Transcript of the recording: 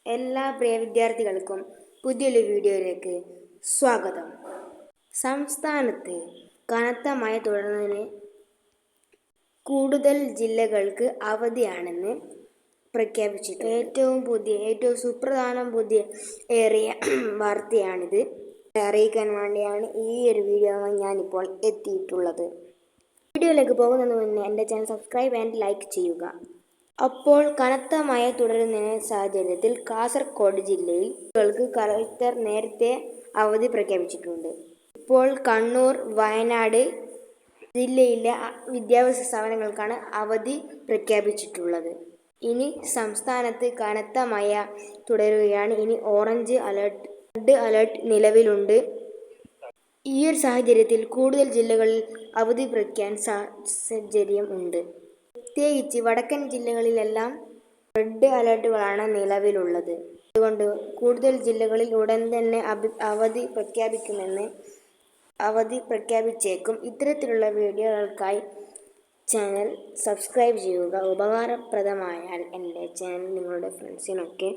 എല്ലാ പ്രിയ വിദ്യാർത്ഥികൾക്കും പുതിയൊരു വീഡിയോയിലേക്ക് സ്വാഗതം. സംസ്ഥാനത്ത് കനത്ത മഴ തുടരുന്നതിന് കൂടുതൽ ജില്ലകൾക്ക് അവധിയാണെന്ന് പ്രഖ്യാപിച്ചിട്ടുണ്ട്. ഏറ്റവും സുപ്രധാന ഏറിയ വാർത്തയാണിത്. അറിയിക്കാൻ വേണ്ടിയാണ് ഈ ഒരു വീഡിയോ ഞാനിപ്പോൾ എത്തിയിട്ടുള്ളത്. വീഡിയോയിലേക്ക് പോകുന്നതിന് മുന്നേ എൻ്റെ ചാനൽ സബ്സ്ക്രൈബ് ആൻഡ് ലൈക്ക് ചെയ്യുക. അപ്പോൾ കനത്ത മഴ തുടരുന്ന സാഹചര്യത്തിൽ കാസർഗോഡ് ജില്ലയിൽ സ്കൂളുകൾക്ക് കളക്ടർ നേരത്തെ അവധി പ്രഖ്യാപിച്ചിട്ടുണ്ട്. ഇപ്പോൾ കണ്ണൂർ, വയനാട് ജില്ലയിലെ വിദ്യാഭ്യാസ സ്ഥാപനങ്ങൾക്കാണ് അവധി പ്രഖ്യാപിച്ചിട്ടുള്ളത്. ഇനി സംസ്ഥാനത്ത് കനത്ത മഴ തുടരുകയാണ്. ഇനി ഓറഞ്ച് അലർട്ട്, റെഡ് അലർട്ട് നിലവിലുണ്ട്. ഈ ഒരു സാഹചര്യത്തിൽ കൂടുതൽ ജില്ലകളിൽ അവധി പ്രഖ്യാപിക്കാൻ സാഹചര്യം ഉണ്ട്. പ്രത്യേകിച്ച് വടക്കൻ ജില്ലകളിലെല്ലാം റെഡ് അലർട്ടുകളാണ് നിലവിലുള്ളത്. അതുകൊണ്ട് കൂടുതൽ ജില്ലകളിൽ ഉടൻ തന്നെ അവധി പ്രഖ്യാപിച്ചേക്കും. ഇത്തരത്തിലുള്ള വീഡിയോകൾക്കായി ചാനൽ സബ്സ്ക്രൈബ് ചെയ്യുക. ഉപകാരപ്രദമായാൽ എൻ്റെ ചാനൽ നിങ്ങളുടെ ഫ്രണ്ട്സിനൊക്കെ